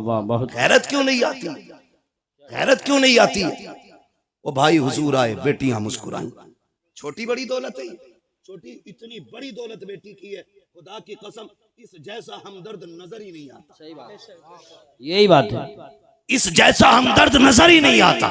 वाह, बहुत गैरत क्यों नहीं आती, गैरत क्यों नहीं आती। वो भाई हुजूर आए, बेटियां मुस्कुराई। छोटी बड़ी दौलत है, छोटी इतनी बड़ी दौलत बेटी की है, खुदा की कसम इस जैसा हमदर्द नजर ही नहीं आता। सही बात, यही बात है। इस जैसा हमदर्द नजर ही नहीं आता।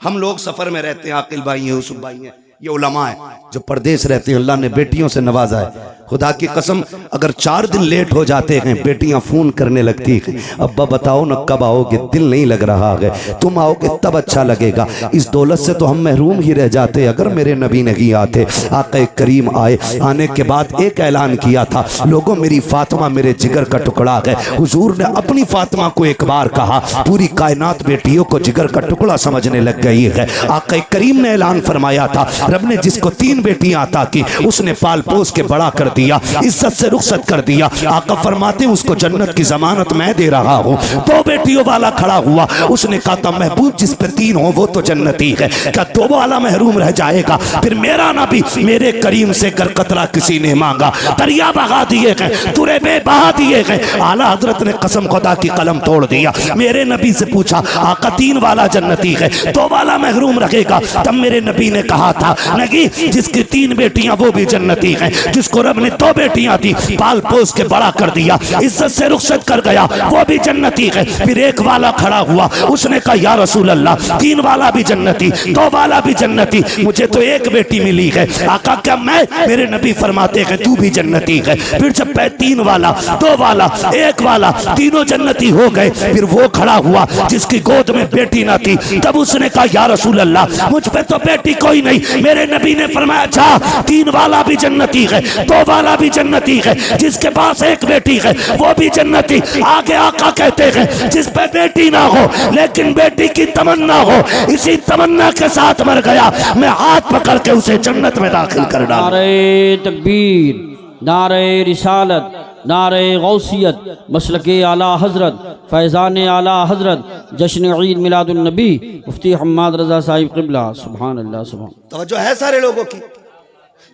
हम लोग सफर में रहते हैं, आकिल भाई हैं, यूसुफ भाई हैं, ये उलमा है जो परदेश रहते हैं, अल्लाह ने बेटियों से नवाजा है। खुदा की कसम अगर 4 दिन लेट हो जाते हैं, बेटियां फोन करने लगती हैं, अब्बा बताओ ना कब आओगे, दिल नहीं लग रहा है, तुम आओगे तब अच्छा लगेगा। इस दौलत से तो हम महरूम ही रह जाते अगर मेरे नबी नहीं आते। आक़ा करीम आए, आने के बाद एक ऐलान किया था, लोगों मेरी फातिमा मेरे जिगर का टुकड़ा है। हुजूर ने अपनी फातिमा को एक बार कहा, पूरी कायनात बेटियों को जिगर का टुकड़ा समझने लग गई है। आक़ा करीम ने ऐलान फरमाया था, रब ने जिसको 3 बेटियां अता की उसने पाल पोस के बड़ा कर दिया, इज्जत से रुखसत कर दिया। आका फरमाते उसको जन्नत की जमानत मैं दे रहा हूँ। 2 बेटियों वाला खड़ा हुआ, उसने कहा था महबूब जिस पे 3 हो वो तो जन्नती है, क्या 2 वाला महरूम रह जाएगा। फिर मेरा नबी मेरे करीम से कर कतरा किसी ने मांगा, दरिया बहा दिए गए, तुरेबे बहा दिए गए। आला हजरत ने कसम खुदा की कलम तोड़ दिया। मेरे नबी से पूछा आका 3 वाला जन्नती है, 2 वाला महरूम रखेगा। तब मेरे नबी ने कहा था नहीं, जिसकी 3 बेटियां वो भी जन्नती हैं, जिसको रब ने 2 बेटियां दी, पाल पोस के बड़ा कर दिया, इज्जत से रुखसत कर गया, वो भी जन्नती है। फिर एक वाला खड़ा हुआ, उसने कहा या रसूल अल्लाह 3 वाला भी जन्नती, 2 वाला भी जन्नती, मुझे तो एक बेटी मिली है। आका क्या मैं, मेरे नबी फरमाते हैं तू भी जन्नती है। फिर जब 3 वाला, 2 वाला, 1 वाला, तीनों जन्नती हो गए, फिर वो खड़ा हुआ जिसकी गोद में बेटी ना थी। तब उसने कहा या रसूल अल्लाह मुझ पे तो बेटी कोई नहीं। मेरे नबी ने फरमाया अच्छा 3 वाला भी जन्नती है, 2 वाला भी जन्नती है, जिसके पास एक बेटी है वो भी जन्नती। आगे आका कहते हैं जिस पे बेटी ना हो लेकिन बेटी की तमन्ना हो, इसी तमन्ना के साथ मर गया, मैं हाथ पकड़ के उसे जन्नत में दाखिल कर डालूं। नारे तकबीर, नारे रिसालत, नारे गौसियत, मसलके आला हजरत, फैज़ान आला हजरत, जश्न ईद मिलादुन नबी मुफ्ती हम्माद रजा साहिब क़िबला। सुभान अल्लाह, सुभान। तवज्जो है सारे लोगों की,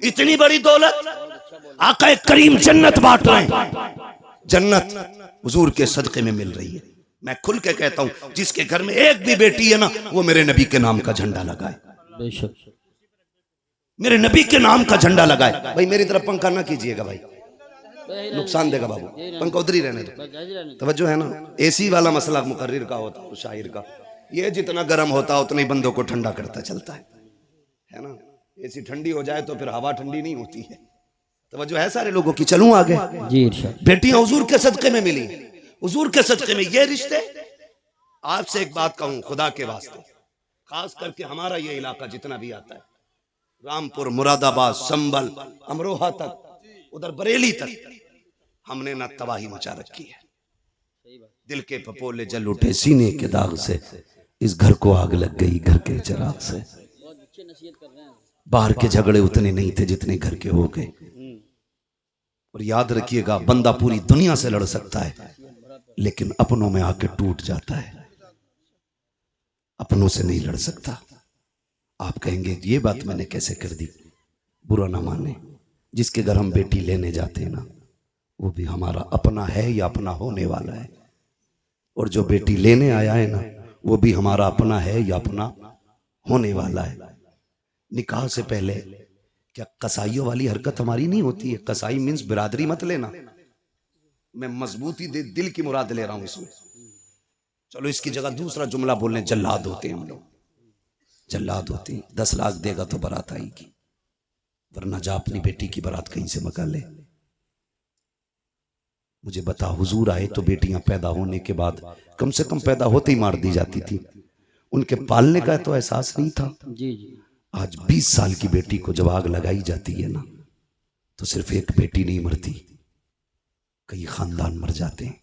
इतनी बड़ी दौलत आका करीम जन्नत बांट रहे हैं, जन्नत हुजूर के सदक़े में मिल रही है। मैं खुल के कहता हूं जिसके घर में एक भी बेटी है ना, वो मेरे नबी के नाम का झंडा लगाए, बेशक मेरे नबी के नाम का झंडा लगाए। भाई मेरी तरफ पंखा ना कीजिएगा भाई, नुकसान देगा बाबू, पंखा उधर ही रहने दो। तवज्जो है ना, एसी वाला मसला मुकर्रिर का होता है, शायर का, ये जितना गर्म होता है उतना ही बंदों को ठंडा करता चलता है ना। एसी ठंडी हो जाए तो फिर हवा ठंडी नहीं होती है। तवज्जो है सारे लोगों की। चलूं आगे जी इरशाद। बेटियां हुजूर के सदक़े में मिली, हुजूर के सदक़े में ये रिश्ते। आपसे एक बात कहूं खुदा के वास्ते, खास करके हमारा ये इलाका जितना भी आता है, रामपुर, मुरादाबाद, संभल, अमरोहा तक, उधर बरेली तक, हमने ना तबाही मचा रखी है। दिल के पपोले जल उठे सीने के दाग से, इस घर को आग लग गई घर के चिराग से। बाहर के झगड़े उतने नहीं थे जितने घर के हो गए। और याद रखिएगा बंदा पूरी दुनिया से लड़ सकता है लेकिन अपनों में आके टूट जाता है, अपनों से नहीं लड़ सकता। आप कहेंगे ये बात मैंने कैसे कर दी, बुरा ना माने, जिसके घर हम बेटी लेने जाते हैं ना वो भी हमारा अपना है या अपना होने वाला है, और जो बेटी लेने आया है ना वो भी हमारा अपना है या अपना होने वाला है। निकाह से पहले क्या कसाईयों वाली हरकत हमारी नहीं होती है? कसाई मीन्स बिरादरी मत लेना, मैं मजबूती दिल की मुराद ले रहा हूं इसमें। चलो इसकी जगह दूसरा जुमला बोलने, जल्लाद होते हैं हम लोग, जल्लाद होते हैं। 10 लाख देगा तो बारात आएगी, वरना जा अपनी बेटी की बारात कहीं से मंगा ले। मुझे बता हुजूर आए तो बेटियां पैदा होने के बाद कम से कम पैदा होते ही मार दी जाती थी, उनके पालने का तो एहसास नहीं था। जी जी। आज 20 साल की बेटी को जब आग लगाई जाती है ना तो सिर्फ एक बेटी नहीं मरती, कई खानदान मर जाते हैं।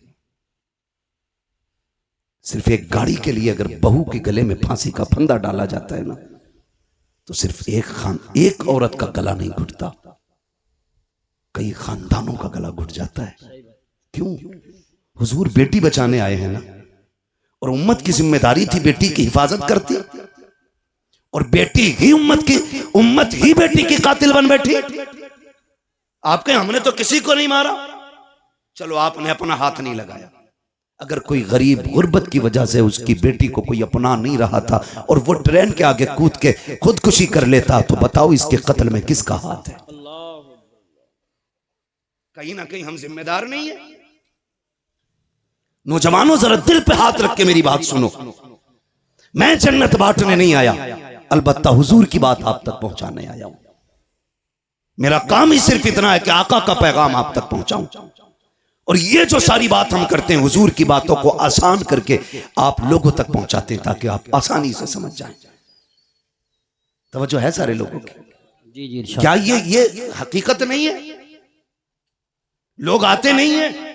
सिर्फ एक गाड़ी के लिए अगर बहू के गले में फांसी का फंदा डाला जाता है ना तो सिर्फ एक औरत का गला नहीं घुटता, कई खानदानों का गला घुट जाता है। क्यों? हुजूर बेटी बचाने आए हैं ना, और उम्मत की जिम्मेदारी थी बेटी की हिफाजत करती, और बेटी ही उम्मत ही बेटी की कातिल बन बैठी। आपके हमने तो किसी को नहीं मारा, चलो आपने अपना हाथ नहीं लगाया, अगर कोई गरीब गुर्बत की वजह से उसकी बेटी को कोई अपना नहीं रहा था और वो ट्रेन के आगे कूद के खुदकुशी कर लेता, तो बताओ इसके कत्ल में किसका हाथ है? कहीं ना कहीं हम जिम्मेदार नहीं है? नौजवानों जरा दिल पे हाथ रख के मेरी बात सुनो। मैं जन्नत बांटने नहीं आया, अलबत्ता हुजूर की बात आप तक पहुंचाने आया हूं। मेरा काम ही सिर्फ इतना है कि आका का पैगाम आप तक पहुंचाऊं, और ये जो सारी बात हम करते हैं हुजूर की बातों को आसान करके आप लोगों तक पहुंचाते हैं ताकि आप आसानी से समझ जाएं। तवज्जो है सारे लोगों की? जी जी इरशाद। क्या ये हकीकत नहीं है? लोग आते नहीं है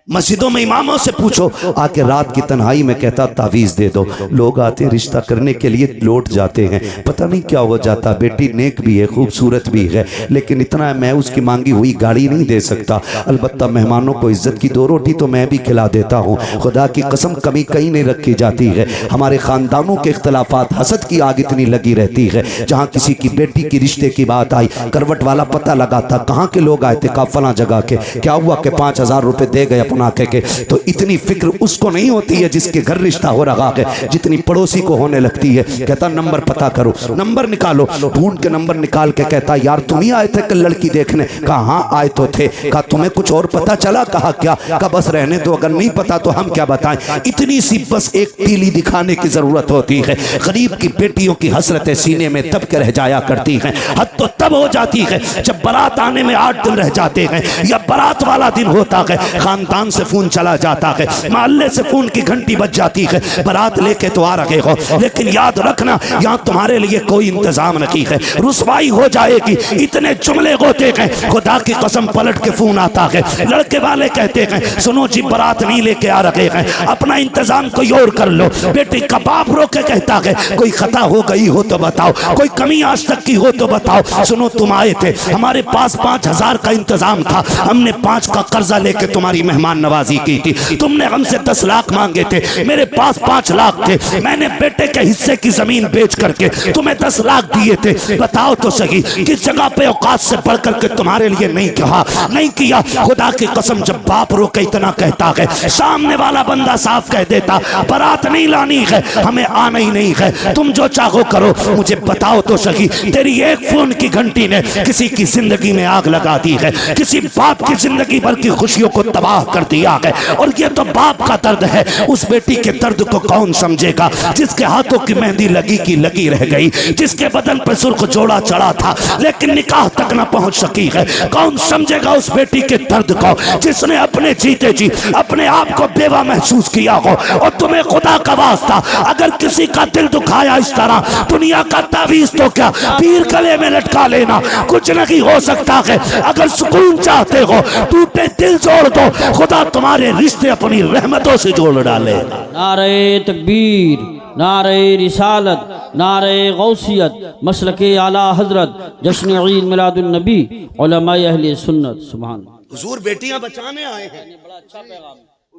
मस्जिदों में, इमामों से पूछो, आके रात की तन्हाई में कहता तावीज दे दो। लोग आते रिश्ता करने के लिए लौट जाते हैं, पता नहीं क्या हो जाता। बेटी नेक भी है, खूबसूरत भी है, लेकिन इतना है मैं उसकी मांगी हुई गाड़ी नहीं दे सकता। अलबत्ता मेहमानों को इज्जत की 2 रोटी तो मैं भी खिला देता हूँ। खुदा की कसम कमी कहीं नहीं रखी जाती है। हमारे खानदानों के इख्तलाफात, हसद की आग इतनी लगी रहती है। जहाँ किसी की बेटी की रिश्ते की बात आई, करवट वाला पता लगाता कहाँ के लोग आए थे, कहा फला जगह के। क्या हुआ कि 5000 रुपए दे गए अपना के, तो इतनी फिक्र उसको नहीं होती है जिसके घर रिश्ता हो रहा है, जितनी पड़ोसी को होने लगती है। कहता नंबर पता करो, नंबर निकालो, ढूंढ के नंबर निकाल के कहता यार तुम ही आए थे कल लड़की देखने? कहा हाँ आए तो थे। कहा तुम्हें कुछ और पता चला? कहा क्या? कहा बस रहने दो, अगर नहीं पता तो हम क्या बताएं। इतनी सी बस एक तीली दिखाने की जरूरत होती है। गरीब की बेटियों की हसरतें सीने में दब के रह जाया करती हैं। हद तो तब हो जाती है जब बारात आने में 8 दिन रह जाते हैं, या बारात वाला दिन होता है, खानदान से फोन चला जाता है, मोहल्ले से फोन की घंटी बज जाती है, बारात लेके तो आ रहे हो, लेकिन याद रखना यहाँ तुम्हारे लिए कोई इंतजाम नहीं है, रुसवाई हो जाएगी। इतने जुमले होते हैं, खुदा की कसम पलट के फोन आता है, लड़के वाले कहते हैं सुनो जी बारात नहीं लेके आ रहे हैं, अपना इंतजाम कोई और कर लो। बेटी का बाप रो के कहता है कोई खता हो गई हो तो बताओ, कोई कमी आज तक की हो तो बताओ। सुनो तुम आए थे, हमारे पास 5000 का इंतजाम था, हमने 5 का कर्जा लेके तुम्हारी मेहमान नवाजी की थी। तुमने हमसे 10 लाख मांगे थे, मेरे पास 5 लाख थे, मैंने बेटे के हिस्से की जमीन बेच करके तुम्हें 10 लाख दिए थे। बताओ तो सही किस जगह पे औकात से बढ़ करके तुम्हारे लिए नहीं कहा, नहीं किया। खुदा की कसम जब बाप रो के इतना कहता है, सामने वाला बंदा साफ कह देता बारात नहीं लानी है, हमें आना ही नहीं है, तुम जो चाहो करो। मुझे बताओ तो सही तेरी एक फोन की घंटी ने किसी की जिंदगी में आग लगा दी है, किसी बाप की जिंदगी भर की खुशियों को तबाह कर दिया है। और ये तो बाप का दर्द है, उस बेटी के दर्द को कौन समझेगा जिसके हाथों की मेहंदी लगी की लगी रह गई, जिसके बदन पर सुर्ख जोड़ा चढ़ा था लेकिन निकाह तक ना पहुंच सकी है। कौन समझेगा उस बेटी के दर्द को जिसने अपने जीते जी अपने आप को बेवा महसूस किया हो। और तुम्हें खुदा का वास्ता अगर किसी का दिल दुखाया इस तरह, दुनिया का तावीज तो क्या पीर गले में लटका लेना, कुछ नहीं हो सकता है। अगर सुकून चाहते हो टूटे दिल जोड़ दो, खुदा तुम्हारे रिश्ते अपनी रहमतों से जोड़ डाले। नारे तकबीर, नारे रिसालत, नारे गौसियत, मसलके आला हजरत, जश्न ईद मिलादुन नबी, उलमाए अहले सुन्नत। सुभान। हुजूर बेटियां बचाने आए हैं,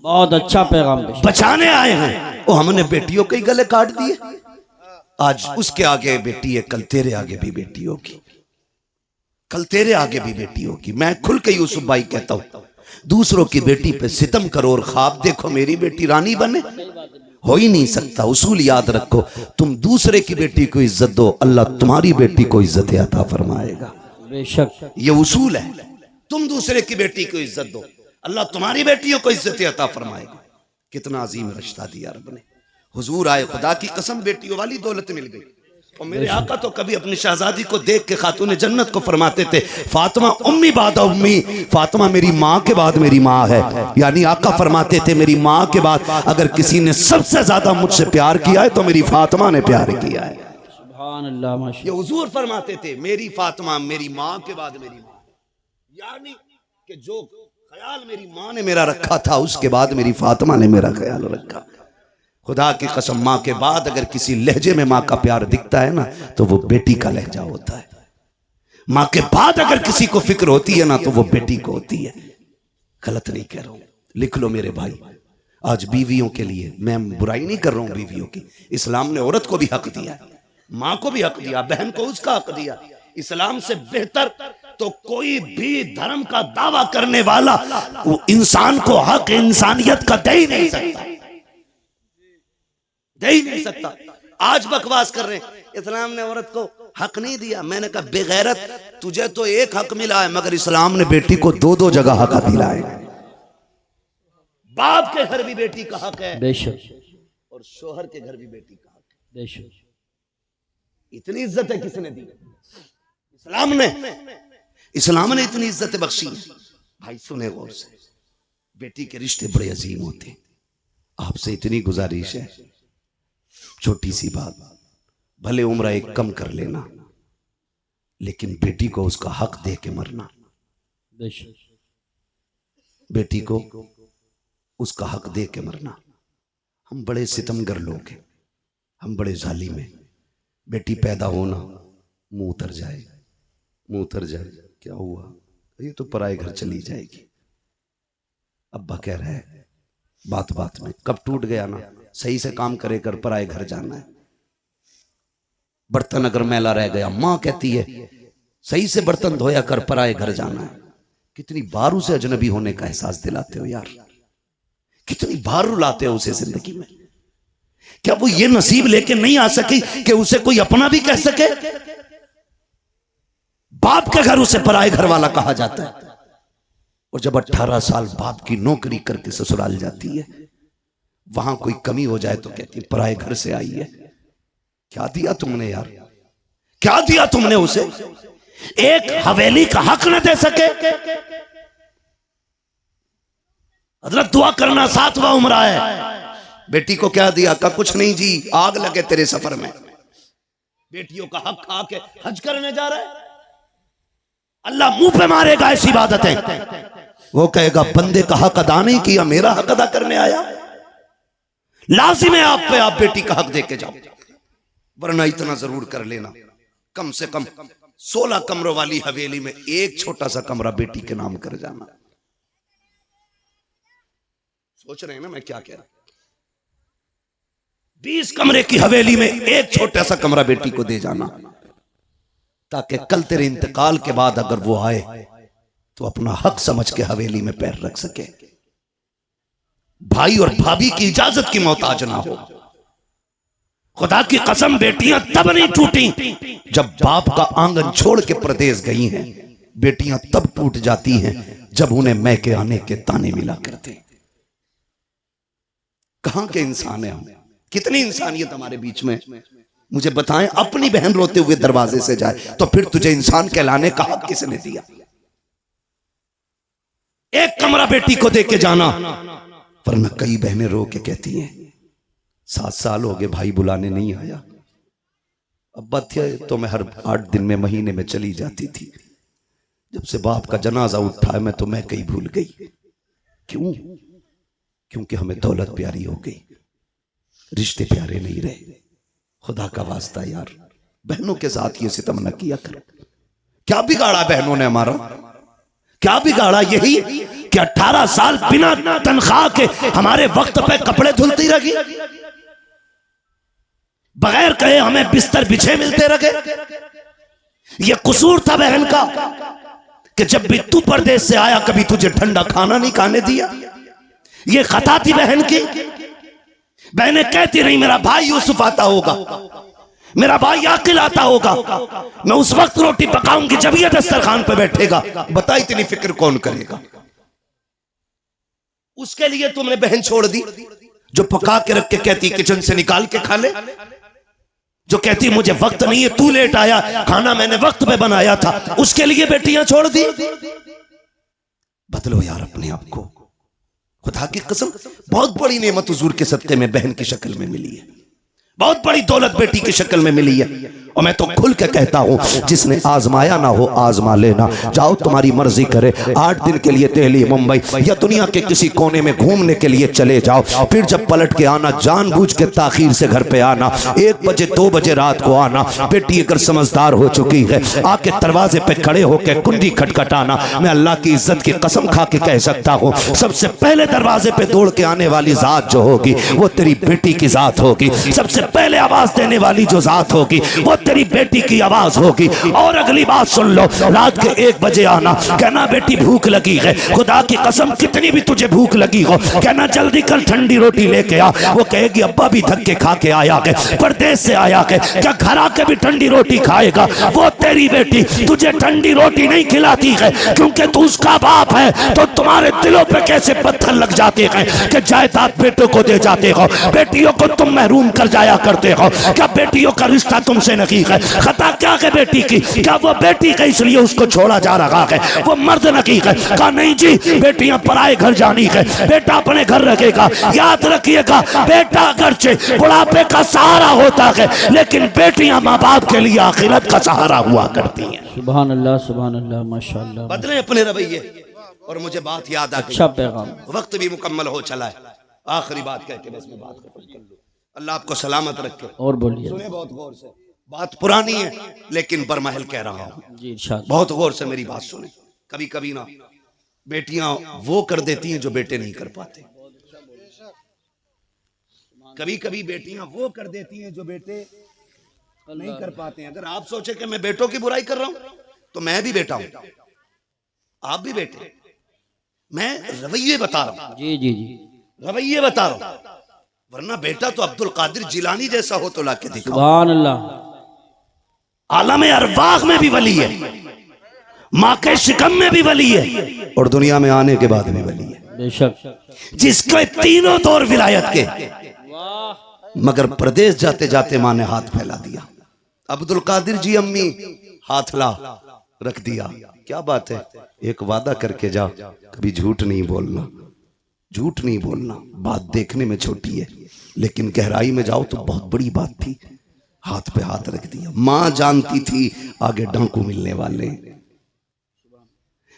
बहुत अच्छा पैगाम बचाने आए हैं। वो हमने बेटियों के ही गले काट दिए। आज उसके आगे बेटी है, कल तेरे आगे भी बेटी होगी, कल तेरे आगे भी बेटी होगी। मैं खुल के यूसुफ भाई कहता हूं, दूसरों की बेटी पे सितम करो और ख्वाब देखो मेरी बेटी रानी बने, हो ही नहीं सकता। उसूल याद रखो, तुम दूसरे की बेटी को इज्जत दो, अल्लाह तुम्हारी बेटी को इज्जत अता फरमाएगा। बेशक ये उसूल है, तुम दूसरे की बेटी को इज्जत दो, अल्लाह तुम्हारी बेटियों को इज्जत अता फरमाएगा। कितना अजीम रिश्ता दिया रब ने। हुजूर आए, खुदा की कसम बेटियों वाली दौलत मिल गई। और मेरे आका तो कभी अपनी शहजादी को देख के खातून जन्नत को फरमाते थे फातिमा उम्मी बाद उम्मी, फातिमा मेरी माँ के बाद मेरी माँ है। यानी आका फरमाते थे मेरी माँ के बाद अगर किसी ने सबसे ज्यादा मुझसे प्यार किया है तो मेरी फातिमा ने प्यार किया है। सुभान अल्लाह माशाअल्लाह। ये हुजूर फरमाते थे मेरी फातिमा मेरी माँ के बाद मेरी माँ, यानी कि जो ख्याल मेरी माँ ने मेरा रखा था उसके बाद मेरी फातिमा ने मेरा ख्याल रखा। खुदा की कसम माँ के बाद अगर किसी लहजे में माँ का प्यार दिखता है ना तो वो बेटी का लहजा होता है। माँ के बाद अगर किसी को फिक्र होती है ना तो वो बेटी को होती है। गलत नहीं कह रहा हूं, लिख लो मेरे भाई। आज बीवियों के लिए मैं बुराई नहीं कर रहा हूं बीवियों की, इस्लाम ने औरत को भी हक दिया, माँ को भी हक दिया, बहन को उसका हक दिया। इस्लाम से बेहतर तो कोई भी धर्म का दावा करने वाला वो इंसान को हक इंसानियत का दे ही नहीं सकता, दे ही नहीं सकता। आज बकवास कर रहे हैं इस्लाम ने औरत को हक नहीं दिया। मैंने कहा बेगैरत, तुझे तो एक हक मिला है, मगर इस्लाम ने बेटी को दो दो जगह हक दिला है। बाप के घर भी बेटी का हक है बेशक, और शोहर के घर भी बेटी का हक है। बेशक, इतनी इज्जत है किसने दी? इस्लाम ने। इस्लाम ने इतनी इज्जत बख्शी। भाई सुने गौर से, बेटी के रिश्ते बड़े अजीम होते हैं। आपसे इतनी गुजारिश है, छोटी सी बात, भले उम्र एक कम कर लेना, लेकिन बेटी को उसका हक दे के मरना। बेशक, बेटी को उसका हक दे के मरना। हम बड़े सितमगर लोग हैं, हम बड़े जालिम हैं। बेटी पैदा होना, मुंह उतर जाए, मुंह उतर जाए, क्या हुआ, ये तो पराए घर चली जाएगी। अब्बा कह रहा है बात बात में, कब टूट गया ना, सही से काम करे कर, पराए घर जाना है। बर्तन अगर मैला रह गया, माँ कहती है सही से बर्तन धोया कर, पराए घर जाना है। कितनी बार उसे अजनबी होने का एहसास दिलाते हो यार, कितनी बार रुलाते हो उसे जिंदगी में। क्या वो ये नसीब लेके नहीं आ सकी कि उसे कोई अपना भी कह सके? बाप के घर उसे पराए घर वाला कहा जाता है। और जब 18 साल बाप की नौकरी करके ससुराल जाती है, वहां कोई कमी हो जाए तो कहती है पराए घर से आई है। क्या दिया तुमने यार, क्या दिया तुमने उसे? एक हवेली का हक न दे सके। हजरत दुआ करना 7वां उम्र है। बेटी को क्या दिया? का कुछ नहीं जी, आग लगे तेरे सफर में। बेटियों का हक खा के हज करने जा रहा है, अल्लाह मुंह पे मारेगा ऐसी इबादतें। वो कहेगा बंदे का हक अदा नहीं किया, मेरा हक अदा करने आया। लाजिम है आप पे, आप बेटी का हक दे के जाओ, वरना इतना जरूर कर लेना, कम से कम 16 कमरों वाली हवेली में एक छोटा सा कमरा बेटी के नाम कर जाना। सोच रहे हैं ना मैं क्या कह रहा हूं? 20 कमरे की हवेली में एक छोटा सा कमरा बेटी को दे जाना, ताकि कल तेरे इंतकाल के बाद अगर वो आए तो अपना हक समझ के हवेली में पैर रख सके। भाई और भाभी की इजाजत की मोहताज ना हो। खुदा की कसम, बेटियां तब नहीं टूटी जब बाप का आंगन छोड़ के परदेश गई हैं। बेटियां तब टूट जाती हैं जब उन्हें मैके आने के ताने मिला करते। कहां के इंसान है हम? कितनी इंसानियत हमारे बीच में? मुझे बताएं, अपनी बहन रोते हुए दरवाजे से जाए तो फिर तुझे इंसान कहलाने का हक किसने दिया? एक कमरा बेटी को दे के जाना, वरना कई बहनें रो के कहती हैं 7 साल हो गए भाई बुलाने नहीं आया। अब्बा थे तो मैं हर 8 दिन में, महीने में चली जाती थी। जब से बाप का जनाजा उठा है मैं तो मैं कहीं भूल गई। क्यों? क्योंकि हमें दौलत प्यारी हो गई, रिश्ते प्यारे नहीं रहे। खुदा का वास्ता यार, बहनों के साथ ये सितम न किया कर। क्या बिगाड़ा बहनों ने हमारा? क्या बिगाड़ा? यही कि 18 साल बिना तनख्वाह के हमारे वक्त पे कपड़े धुलती रही, बगैर कहे हमें बिस्तर बिछे मिलते रहे। ये कसूर था बहन का कि जब भी तू परदेश से आया कभी तुझे ठंडा खाना नहीं खाने दिया। ये खता थी बहन की। बहनें कहती रही मेरा भाई यूसुफ आता होगा, मेरा भाई आकिल आता होगा, मैं उस वक्त रोटी पकाऊंगी जब ये दस्तरखान पे बैठेगा। बता इतनी फिक्र कौन करेगा? उसके लिए तुमने बहन छोड़ दी जो पका के रख के कहती किचन से निकाल के खा ले, जो कहती मुझे वक्त नहीं है, तू लेट आया, खाना मैंने वक्त पे बनाया था। उसके लिए बेटियां छोड़ दी। बदलो यार अपने आप को। खुदा की कसम, बहुत बड़ी नेमत हुजूर के सदके में बहन की शक्ल में मिली है, बहुत बड़ी दौलत बेटी की शक्ल में मिली है। और मैं तो खुल के कहता हूं, जिसने आजमाया ना हो आजमा लेना। जाओ तुम्हारी मर्जी करे, 8 दिन के लिए दिल्ली, मुंबई या दुनिया के किसी कोने में घूमने के लिए चले जाओ। फिर जब पलट के आना, जानबूझ के ताखीर से घर पे आना, 1 बजे 2 बजे रात को आना। बेटी अगर समझदार हो चुकी है, आके दरवाजे पे खड़े होकर कुंडी खटखटाना। मैं अल्लाह की इज्जत की कसम खा के कह सकता हूँ, सबसे पहले दरवाजे पे दौड़ के आने वाली जात जो होगी वो तेरी बेटी की जात होगी। सबसे पहले आवाज देने वाली जो जात होगी वो तेरी बेटी की आवाज होगी। और अगली बात सुन लो, रात के 1 बजे आना, कहना बेटी भूख लगी है, खुदा की कसम कितनी भी तुझे भूख लगी हो, कहना जल्दी कर ठंडी रोटी लेके आ। वो कहेगी अब्बा भी धक्के खा के आया है, परदेश से आया है, क्या घर आके भी ठंडी रोटी खाएगा? वो तेरी बेटी तुझे ठंडी रोटी नहीं खिलाती है क्योंकि तू उसका बाप है। तो तुम्हारे दिलों पे कैसे पत्थर लग जाते हैं कि जायदाद बेटों को दे जाते हो, बेटियों को तुम महरूम कर जाया करते हो। क्या बेटियों का रिश्ता तुमसे नहीं है? खता क्या है बेटी की? क्या वो बेटी है इसलिए उसको छोड़ा जा रहा है? वो मर्द नहीं है? कहा नहीं जी, बेटियां पराए घर जानी है, बेटा अपने घर रखेगा। याद रखिएगा, बेटा अगरचे बुढ़ापे का सहारा होता है, लेकिन बेटियां माँ बाप के लिए आखिरत का सहारा हुआ करती हैं। सुभान अल्लाह माशाअल्लाह। बदले अपने रवैये। और मुझे बात याद आ गई, अच्छा पैगाम। वक्त भी मुकम्मल हो चला है, आखिरी बात कह के बस मैं बात खत्म कर लूं। अल्लाह आपको सलामत रखे। और बोलिए। सुने बहुत गौर से, बात पुरानी है लेकिन बरमहल कह रहा हूं जी इरशाद। बहुत गौर से मेरी बात सुने। कभी कभी ना बेटियां वो कर देती हैं जो बेटे नहीं कर पाते। कभी कभी बेटियां वो कर देती हैं जो बेटे नहीं कर पाते हैं। अगर आप सोचे कि मैं बेटों की बुराई कर रहा हूं तो मैं भी बेटा हूं, आप भी बेटे। मैं रवैये बता रहा हूं, जी जी जी, रवैये बता रहा हूं, वरना बेटा तो अब्दुल कादिर जिलानी जैसा हो तो लाके दिखाओ। सुभान अल्लाह। आलम अरवाह में भी वली है, माँ के शिकम में भी वली है, और दुनिया में आने के बाद भी वली है। बेशक। जिसके तीनों दौर विलायत के, मगर प्रदेश जाते जाते माँ ने हाथ फैला दिया। अब्दुल कादिर जी अम्मी हाथ ला रख दिया। क्या बात है, एक वादा करके जा, कभी झूठ नहीं बोलना, झूठ नहीं बोलना। बात देखने में छोटी है लेकिन गहराई में जाओ तो बहुत बड़ी बात थी। हाथ पे हाथ रख दिया। मां जानती थी आगे डांकू मिलने वाले,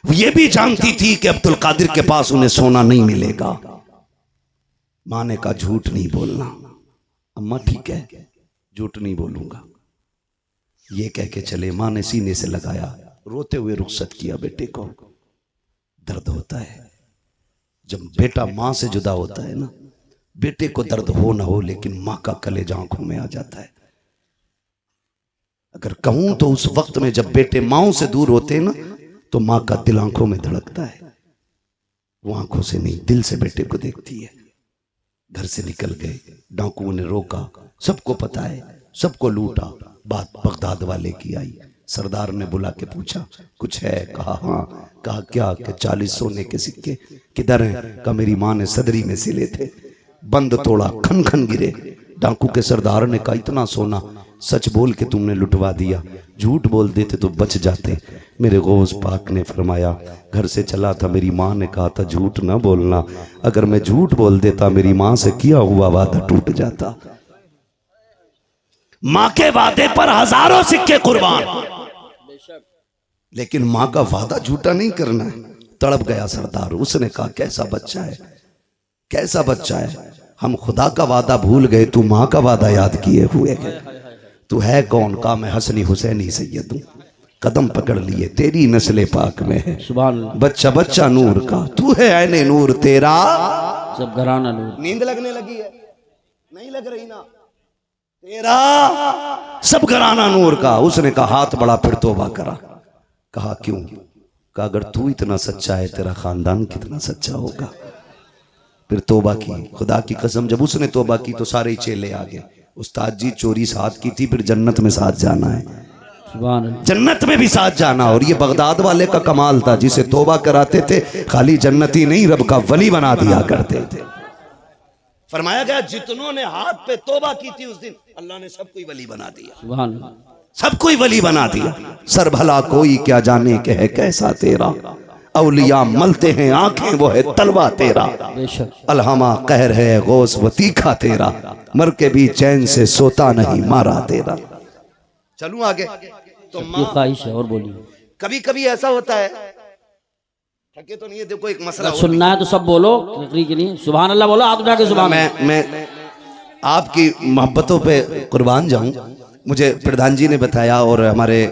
ये भी जानती थी कि अब्दुल कादिर के पास उन्हें सोना नहीं मिलेगा। मां ने कहा झूठ नहीं बोलना। अम्मा ठीक है, झूठ नहीं बोलूंगा, ये कह के चले। मां ने सीने से लगाया, रोते हुए रुखसत किया बेटे को। दर्द होता है जब बेटा मां से जुदा होता है ना, बेटे को दर्द हो ना हो लेकिन मां का कलेजा आंखों में आ जाता है। अगर कहूं तो उस वक्त में जब बेटे माओ से दूर होते हैं ना, तो मां का दिल आंखों में धड़कता है। वो आंखों से नहीं, दिल से बेटे को देखती है। घर से निकल गए, डाकुओं ने रोका, सबको पता है, सबको लूटा। बात बगदाद वाले की आई। सरदार ने बुला के पूछा कुछ है? कहा हाँ। कहा क्या? कि 40 सोने के सिक्के। किधर हैं? कहा मेरी मां ने सदरी में सिले थे। बंद तोड़ा, खन खन गिरे। डाकू के सरदार ने कहा इतना सोना सच बोल के तुमने लुटवा दिया, झूठ बोल देते तो बच जाते। मेरे गौस पाक ने फरमाया घर से चला था, मेरी माँ ने कहा था झूठ ना बोलना। अगर मैं झूठ बोल देता मेरी माँ से किया हुआ वादा टूट जाता। माँ के वादे पर हजारों सिक्के कुर्बान, लेकिन माँ का वादा झूठा नहीं करना है। तड़प गया सरदार। उसने कहा कैसा बच्चा है, कैसा बच्चा है, हम खुदा का वादा भूल गए, तू माँ का वादा याद किए हुए है। तू है कौन? का मैं हसनी हुसैनी सैयद हूं, कदम पकड़ लिए तेरी नस्ले पाक में है। बच्चा बच्चा नूर का, तू है ऐने नूर तेरा सब घराना नूर। नींद लगने लगी है? नहीं लग रही ना? तेरा सब घराना नूर का। उसने कहा हाथ बड़ा, फिर तौबा करा। कहा क्यों? कहा अगर तू इतना सच्चा है तेरा खानदान कितना सच्चा होगा। फिर तौबा की। खुदा की कसम जब उसने तौबा की तो सारे चेले आ गए। उस्ताद जी चोरी साथ की थी, फिर जन्नत में साथ जाना है, जन्नत में भी साथ जाना। और ये बगदाद वाले का कमाल था, जिसे तौबा कराते थे खाली जन्नती नहीं रब का वली बना दिया करते थे। फरमाया गया जितनों ने हाथ पे तौबा की थी उस दिन अल्लाह ने सबको ही वली बना दिया, सबको ही वली बना दिया। सर भला कोई क्या जाने के है कैसा तेरा, औलिया मलते हैं आंखें वो है तलवा तेरा। अलहमा कहर है गौस वो तीखा तेरा, मर के भी चैन से सोता नहीं मारा तेरा। चलूं आगे तो ख्वाहिश है और बोलिए। कभी कभी ऐसा होता है, थके तो नहीं है, देखो एक मसला सुनना है तो सब बोलो, तकरीर के लिए सुभान अल्लाह बोलो, हाथ उठा के सुभान। मैं आपकी मोहब्बतों पे कुर्बान जाऊं। मुझे प्रधान जी ने बताया और हमारे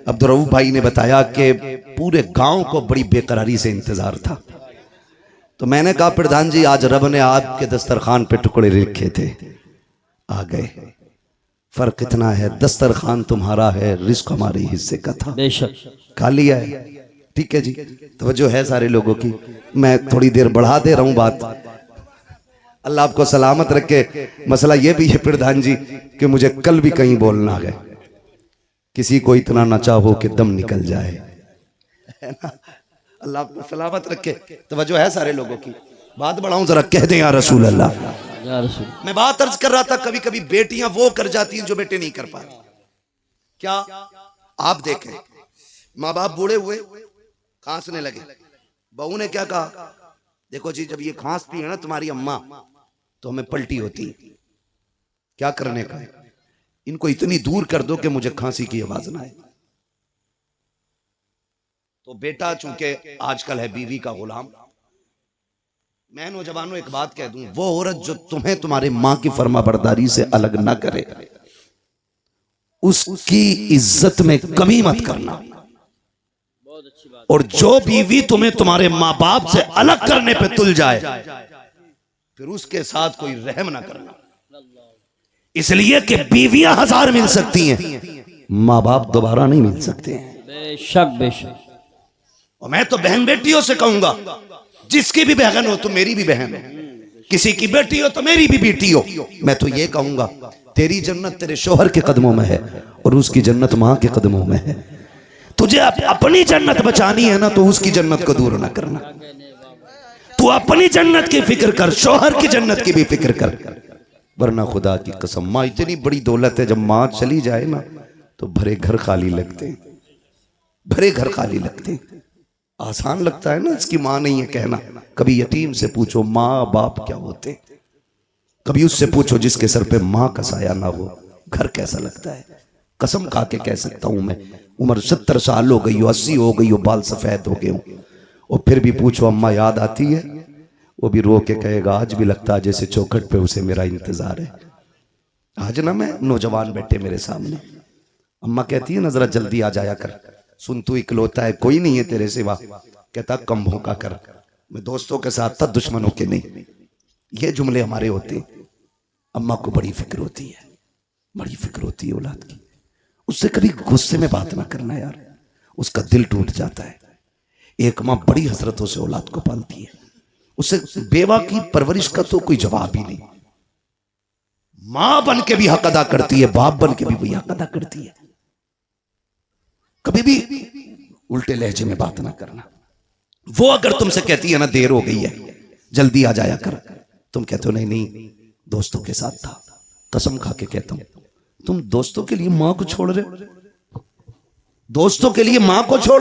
अब्दुल भाई ने बताया कि पूरे गांव को बड़ी बेकरारी से इंतजार था। तो मैंने कहा प्रधान जी आज रब ने आपके दस्तरखान पे टुकड़े रखे थे, आ गए। फर्क इतना है, दस्तरखान तुम्हारा है, रिस्क हमारे हिस्से का था, बेशक। खा लिया है। ठीक है जी, तवज्जो है सारे लोगों की। मैं थोड़ी देर बढ़ा दे रहा हूं बात, अल्लाह आपको सलामत रखे। मसला ये भी है प्रधान जी कि मुझे कल भी कहीं बोलना है, किसी को इतना न चाहो कि दम निकल जाए, है ना। अल्लाह आपको सलामत रखे। तवज्जो है सारे लोगों की। बात बढ़ाऊं जरा, कह दे या रसूल अल्लाह। या रसूल। मैं बात अर्ज कर रहा था, कभी कभी बेटियां वो कर जाती हैं जो बेटे नहीं कर पाते। क्या आप देखें, माँ बाप बूढ़े हुए, खांसने लगे, बहू ने क्या कहा, देखो जी जब ये खांसती है ना तुम्हारी अम्मा तो हमें पलटी होती है, क्या करने का, इनको इतनी दूर कर दो कि मुझे खांसी की आवाज ना आए। तो बेटा चूंकि आजकल है बीवी का गुलाम, मैं नौजवानों एक बात कह दूं, वो औरत जो तुम्हें तुम्हारे मां की फर्माबरदारी से अलग ना करे, उसकी इज्जत में कमी मत करना। और जो बीवी तुम्हें तुम्हारे माँ बाप से अलग करने पे तुल जाए, फिर उसके साथ कोई रहम ना करना। इसलिए कि बीवियां 1000 मिल सकती हैं, माँ बाप दोबारा नहीं मिल सकते हैं। बेशक बेशक। और मैं तो बहन बेटियों से कहूंगा, जिसकी भी बहन हो तो मेरी भी बहन हो, किसी की बेटी हो तो मेरी भी बेटी हो। मैं तो ये कहूंगा, तेरी जन्नत तेरे शोहर के कदमों में है और उसकी जन्नत मां के कदमों में है। तुझे अपनी जन्नत बचानी है ना, तो उसकी जन्नत को दूर ना करना। तू अपनी जन्नत की फिक्र कर, शोहर की जन्नत की भी फिक्र कर, वरना खुदा की कसम माँ इतनी बड़ी दौलत है, जब माँ चली जाए ना तो भरे घर खाली लगते हैं, भरे घर खाली लगते हैं। आसान लगता है ना, इसकी माँ नहीं है कहना। कभी यतीम से पूछो माँ बाप क्या होते, कभी उससे पूछो जिसके सर पे माँ का साया ना हो, घर कैसा लगता है। कसम खा के कह सकता हूं मैं, उम्र 70 साल हो गई हो, 80 हो गई हो, बाल सफेद हो गए हो, और फिर भी पूछो अम्मा याद आती है, वो भी रो के कहेगा आज भी लगता है जैसे चौखट पे उसे मेरा इंतजार है। आज ना मैं नौजवान बैठे मेरे सामने, अम्मा कहती है ना जरा जल्दी आ जाया कर, सुन तू इकलौता है, कोई नहीं है तेरे सिवा। कहता कम भौंका कर, मैं दोस्तों के साथ था दुश्मनों के नहीं। ये जुमले हमारे होते हैं। अम्मा को बड़ी फिक्र होती है, बड़ी फिक्र होती है औलाद की। उससे कभी गुस्से में बात ना करना यार, उसका दिल टूट जाता है। एक माँ बड़ी हसरतों से औलाद को पालती है, उससे बेवा की परवरिश का तो कोई जवाब ही नहीं। मां बन के भी हक अदा करती है, बाप बन के भी वही हक अदा करती है। कभी भी उल्टे लहजे में बात ना करना। वो अगर तुमसे कहती है ना देर हो गई है जल्दी आ जाया कर, तुम कहते हो नहीं नहीं दोस्तों के साथ था, कसम खा के कहता हूं तुम दोस्तों के लिए मां को छोड़ रहे हो, दोस्तों के लिए मां को छोड़